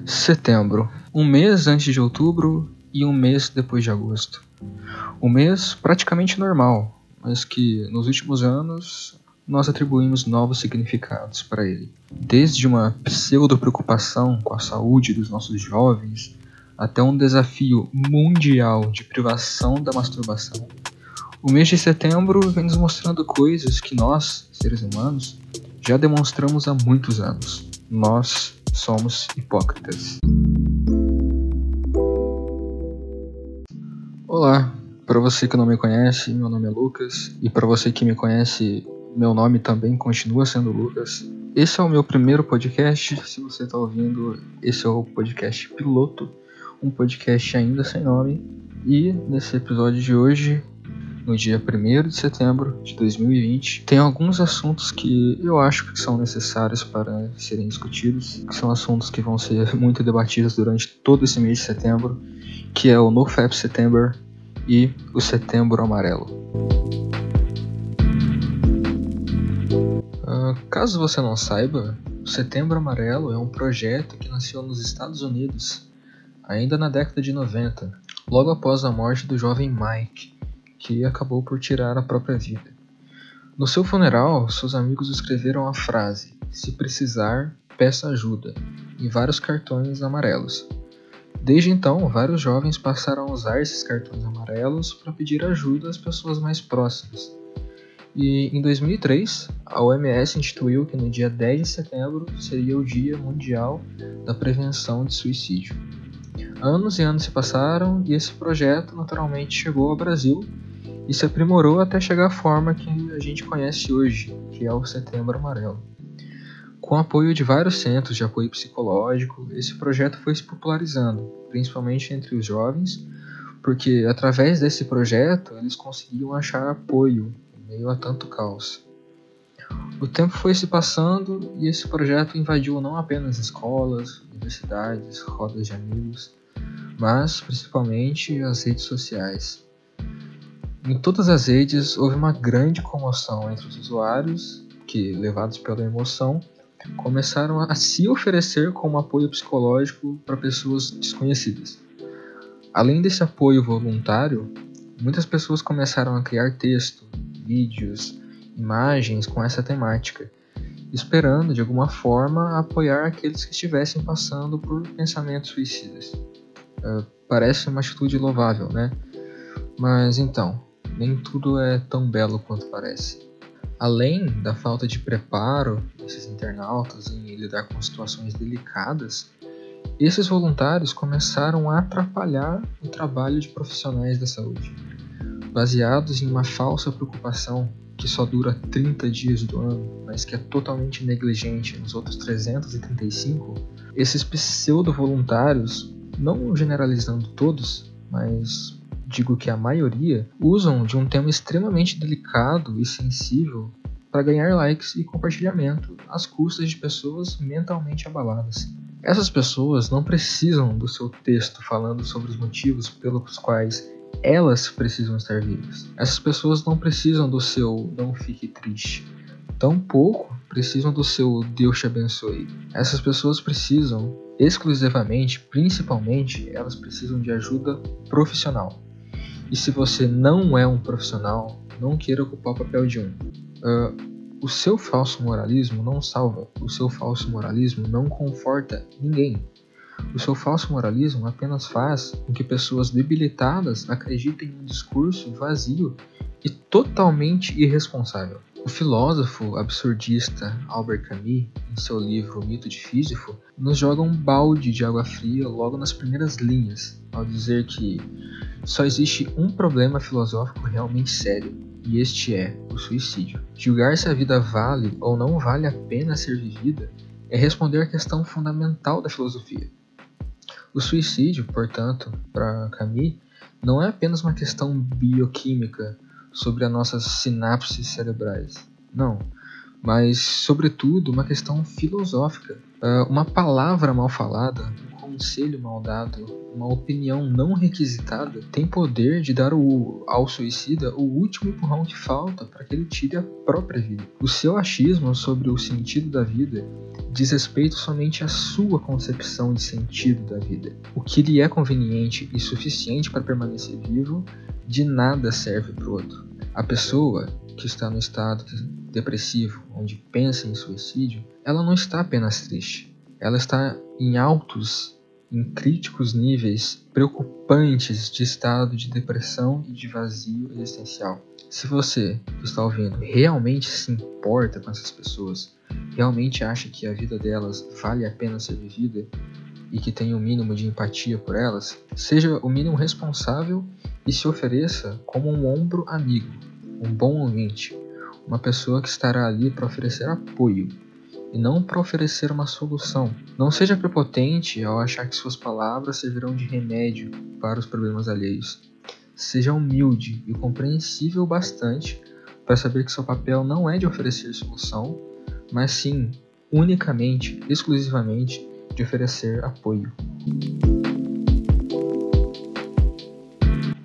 Setembro, um mês antes de outubro e um mês depois de agosto. Um mês praticamente normal, mas que nos últimos anos nós atribuímos novos significados para ele. Desde uma pseudo-preocupação com a saúde dos nossos jovens, até um desafio mundial de privação da masturbação, o mês de setembro vem nos mostrando coisas que nós, seres humanos, já demonstramos há muitos anos. Nós somos hipócritas. Olá, para você que não me conhece, meu nome é Lucas, e para você que me conhece, meu nome também continua sendo Lucas. Esse é o meu primeiro podcast, se você está ouvindo, esse é o podcast piloto, um podcast ainda sem nome, e nesse episódio de hoje, no dia 1º de setembro de 2020, tem alguns assuntos que eu acho que são necessários para serem discutidos, que são assuntos que vão ser muito debatidos durante todo esse mês de setembro, que é o NoFap September e o Setembro Amarelo. Caso você não saiba, o Setembro Amarelo é um projeto que nasceu nos Estados Unidos ainda na década de 90, logo após a morte do jovem Mike, que acabou por tirar a própria vida. No seu funeral, seus amigos escreveram a frase "Se precisar, peça ajuda" em vários cartões amarelos. Desde então, vários jovens passaram a usar esses cartões amarelos para pedir ajuda às pessoas mais próximas. E em 2003, a OMS instituiu que no dia 10 de setembro seria o Dia Mundial da Prevenção de Suicídio. Anos e anos se passaram e esse projeto naturalmente chegou ao Brasil e se aprimorou até chegar à forma que a gente conhece hoje, que é o Setembro Amarelo. Com o apoio de vários centros de apoio psicológico, esse projeto foi se popularizando, principalmente entre os jovens, porque através desse projeto eles conseguiam achar apoio em meio a tanto caos. O tempo foi se passando e esse projeto invadiu não apenas escolas, universidades, rodas de amigos, mas principalmente as redes sociais. Em todas as redes houve uma grande comoção entre os usuários que, levados pela emoção, começaram a se oferecer como apoio psicológico para pessoas desconhecidas. Além desse apoio voluntário, muitas pessoas começaram a criar texto, vídeos, imagens com essa temática, esperando de alguma forma apoiar aqueles que estivessem passando por pensamentos suicidas. Parece uma atitude louvável, né? Mas então, nem tudo é tão belo quanto parece. Além da falta de preparo desses internautas em lidar com situações delicadas, esses voluntários começaram a atrapalhar o trabalho de profissionais da saúde. Baseados em uma falsa preocupação que só dura 30 dias do ano, mas que é totalmente negligente nos outros 335, esses pseudo-voluntários, não generalizando todos, mas digo que a maioria, usam de um tema extremamente delicado e sensível para ganhar likes e compartilhamento às custas de pessoas mentalmente abaladas. Essas pessoas não precisam do seu texto falando sobre os motivos pelos quais elas precisam estar vivas. Essas pessoas não precisam do seu "não fique triste", tampouco precisam do seu "Deus te abençoe". Essas pessoas precisam, exclusivamente, principalmente, elas precisam de ajuda profissional. E se você não é um profissional, não queira ocupar o papel de um. O seu falso moralismo não salva. O seu falso moralismo não conforta ninguém. O seu falso moralismo apenas faz com que pessoas debilitadas acreditem em um discurso vazio e totalmente irresponsável. O filósofo absurdista Albert Camus, em seu livro O Mito de Sísifo, nos joga um balde de água fria logo nas primeiras linhas, ao dizer que só existe um problema filosófico realmente sério, e este é o suicídio. Julgar se a vida vale ou não vale a pena ser vivida é responder à questão fundamental da filosofia. O suicídio, portanto, para Camus, não é apenas uma questão bioquímica sobre as nossas sinapses cerebrais, não, mas, sobretudo, uma questão filosófica. Uma palavra mal falada, um conselho mal dado, uma opinião não requisitada tem poder de dar ao suicida o último empurrão que falta para que ele tire a própria vida. O seu achismo sobre o sentido da vida diz respeito somente à sua concepção de sentido da vida. O que lhe é conveniente e suficiente para permanecer vivo, de nada serve para o outro. A pessoa que está no estado depressivo, onde pensa em suicídio, ela não está apenas triste. Ela está em críticos níveis preocupantes de estado de depressão e de vazio existencial. Se você que está ouvindo realmente se importa com essas pessoas, realmente acha que a vida delas vale a pena ser vivida e que tem um mínimo de empatia por elas, seja o mínimo responsável e se ofereça como um ombro amigo, um bom ouvinte, uma pessoa que estará ali para oferecer apoio e não para oferecer uma solução. Não seja prepotente ao achar que suas palavras servirão de remédio para os problemas alheios. Seja humilde e compreensível bastante para saber que seu papel não é de oferecer solução, mas sim, unicamente, exclusivamente, de oferecer apoio.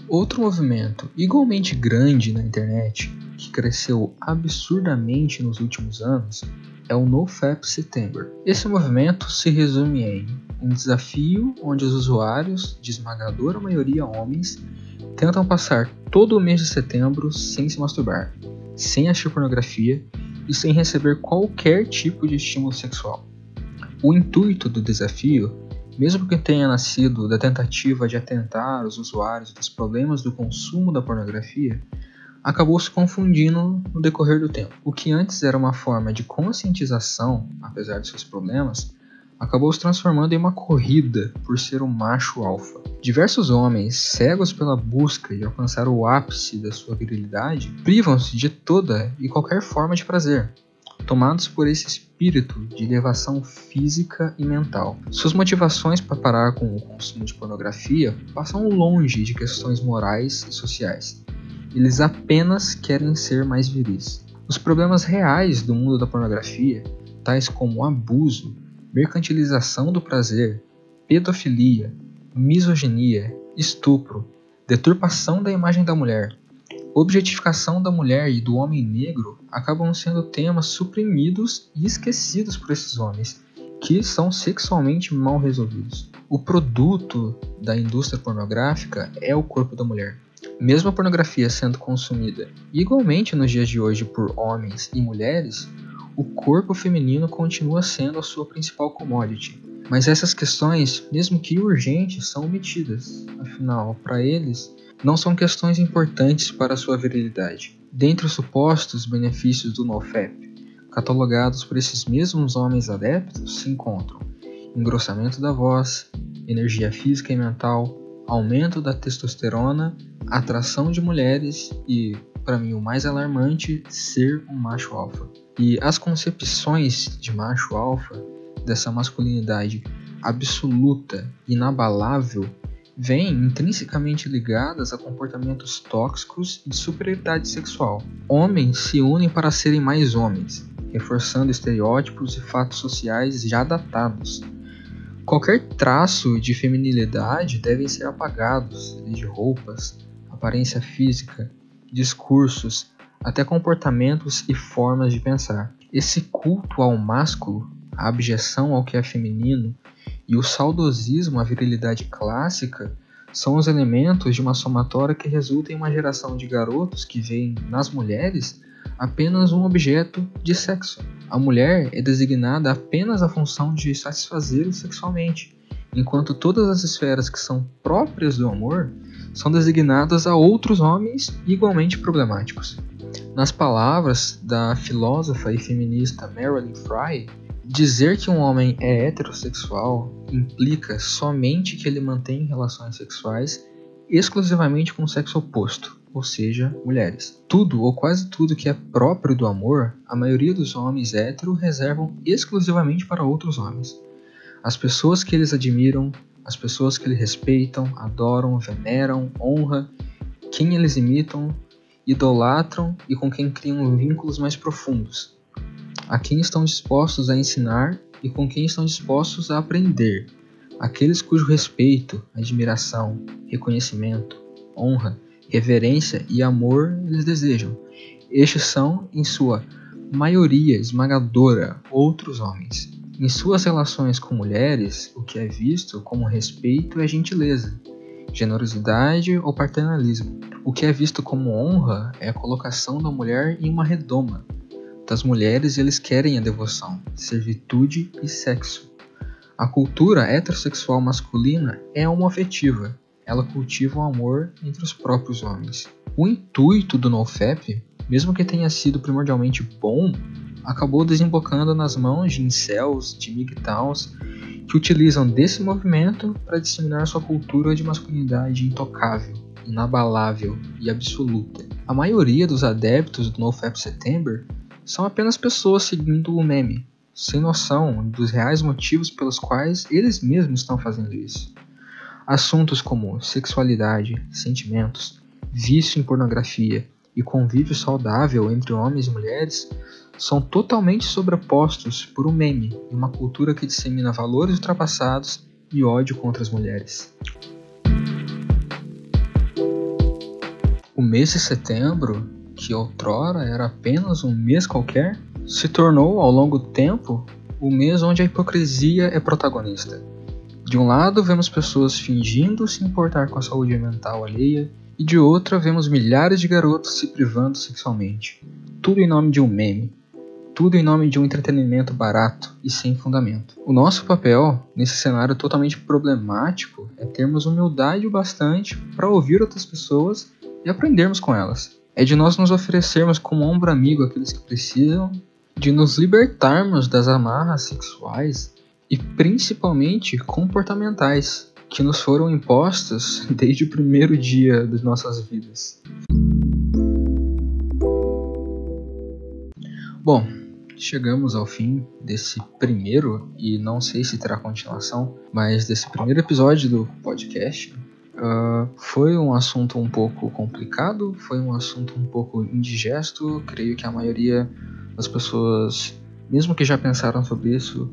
Outro movimento igualmente grande na internet, que cresceu absurdamente nos últimos anos, é o NoFap September. Esse movimento se resume em um desafio onde os usuários, de esmagadora maioria homens, tentam passar todo o mês de setembro sem se masturbar, sem assistir pornografia e sem receber qualquer tipo de estímulo sexual. O intuito do desafio, mesmo que tenha nascido da tentativa de atentar os usuários dos problemas do consumo da pornografia, acabou se confundindo no decorrer do tempo. O que antes era uma forma de conscientização, apesar de seus problemas, acabou se transformando em uma corrida por ser um macho alfa. Diversos homens, cegos pela busca de alcançar o ápice da sua virilidade, privam-se de toda e qualquer forma de prazer, tomados por esse espírito de elevação física e mental. Suas motivações para parar com o consumo de pornografia passam longe de questões morais e sociais. Eles apenas querem ser mais viris. Os problemas reais do mundo da pornografia, tais como abuso, mercantilização do prazer, pedofilia, misoginia, estupro, deturpação da imagem da mulher, objetificação da mulher e do homem negro, acabam sendo temas suprimidos e esquecidos por esses homens, que são sexualmente mal resolvidos. O produto da indústria pornográfica é o corpo da mulher. Mesmo a pornografia sendo consumida igualmente nos dias de hoje por homens e mulheres, o corpo feminino continua sendo a sua principal commodity. Mas essas questões, mesmo que urgentes, são omitidas. Afinal, para eles, não são questões importantes para a sua virilidade. Dentre os supostos benefícios do NoFap, catalogados por esses mesmos homens adeptos, se encontram engrossamento da voz, energia física e mental, aumento da testosterona, atração de mulheres e, para mim, o mais alarmante, ser um macho alfa. E as concepções de macho alfa, dessa masculinidade absoluta, inabalável, vêm intrinsecamente ligadas a comportamentos tóxicos e de superioridade sexual. Homens se unem para serem mais homens, reforçando estereótipos e fatos sociais já datados. Qualquer traço de feminilidade devem ser apagados, desde roupas, aparência física, discursos, até comportamentos e formas de pensar. Esse culto ao másculo, a abjeção ao que é feminino e o saudosismo à virilidade clássica são os elementos de uma somatória que resulta em uma geração de garotos que veem nas mulheres apenas um objeto de sexo. A mulher é designada apenas à função de satisfazê-lo sexualmente, enquanto todas as esferas que são próprias do amor são designadas a outros homens igualmente problemáticos. Nas palavras da filósofa e feminista Marilyn Frye, dizer que um homem é heterossexual implica somente que ele mantém relações sexuais exclusivamente com o sexo oposto, ou seja, mulheres. Tudo ou quase tudo que é próprio do amor, a maioria dos homens héteros reservam exclusivamente para outros homens. As pessoas que eles admiram, as pessoas que eles respeitam, adoram, veneram, honram, quem eles imitam, idolatram e com quem criam vínculos mais profundos. A quem estão dispostos a ensinar e com quem estão dispostos a aprender. Aqueles cujo respeito, admiração, reconhecimento, honra, reverência e amor eles desejam. Estes são, em sua maioria esmagadora, outros homens. Em suas relações com mulheres, o que é visto como respeito é gentileza, generosidade ou paternalismo. O que é visto como honra é a colocação da mulher em uma redoma. Das mulheres, eles querem a devoção, servitude e sexo. A cultura heterossexual masculina é homoafetiva. Ela cultiva o amor entre os próprios homens. O intuito do NoFap, mesmo que tenha sido primordialmente bom, acabou desembocando nas mãos de incels, de MGTOWs, que utilizam desse movimento para disseminar sua cultura de masculinidade intocável, inabalável e absoluta. A maioria dos adeptos do NoFap September são apenas pessoas seguindo o meme, sem noção dos reais motivos pelos quais eles mesmos estão fazendo isso. Assuntos como sexualidade, sentimentos, vício em pornografia e convívio saudável entre homens e mulheres são totalmente sobrepostos por um meme e uma cultura que dissemina valores ultrapassados e ódio contra as mulheres. O mês de setembro, que outrora era apenas um mês qualquer, se tornou, ao longo do tempo, o mês onde a hipocrisia é protagonista. De um lado, vemos pessoas fingindo se importar com a saúde mental alheia, e de outra, vemos milhares de garotos se privando sexualmente. Tudo em nome de um meme. Tudo em nome de um entretenimento barato e sem fundamento. O nosso papel, nesse cenário totalmente problemático, é termos humildade o bastante para ouvir outras pessoas e aprendermos com elas. É de nós nos oferecermos como ombro amigo àqueles que precisam, de nos libertarmos das amarras sexuais e principalmente comportamentais que nos foram impostas desde o primeiro dia das nossas vidas. Bom, chegamos ao fim desse primeiro, e não sei se terá continuação, mas desse primeiro episódio do podcast. Foi um assunto um pouco complicado, foi um assunto um pouco indigesto. Creio que a maioria das pessoas, mesmo que já pensaram sobre isso,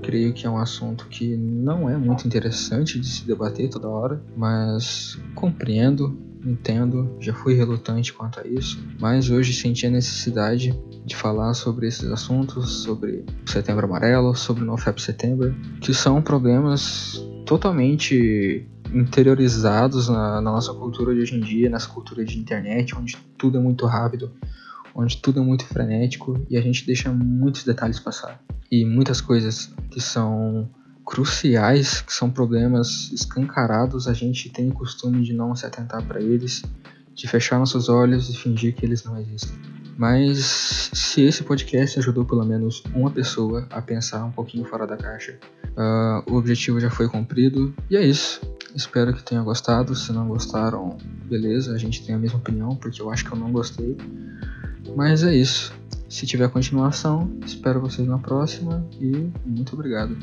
creio que é um assunto que não é muito interessante de se debater toda hora, mas compreendo, entendo, já fui relutante quanto a isso, mas hoje senti a necessidade de falar sobre esses assuntos, sobre o Setembro Amarelo, sobre o NoFap September, que são problemas totalmente interiorizados na nossa cultura de hoje em dia, nessa cultura de internet, onde tudo é muito rápido, onde tudo é muito frenético e a gente deixa muitos detalhes passar. E muitas coisas que são cruciais, que são problemas escancarados, a gente tem o costume de não se atentar para eles, de fechar nossos olhos e fingir que eles não existem. Mas se esse podcast ajudou pelo menos uma pessoa a pensar um pouquinho fora da caixa, o objetivo já foi cumprido. E é isso. Espero que tenham gostado. Se não gostaram, beleza, a gente tem a mesma opinião, porque eu acho que eu não gostei. Mas é isso. Se tiver continuação, espero vocês na próxima e muito obrigado.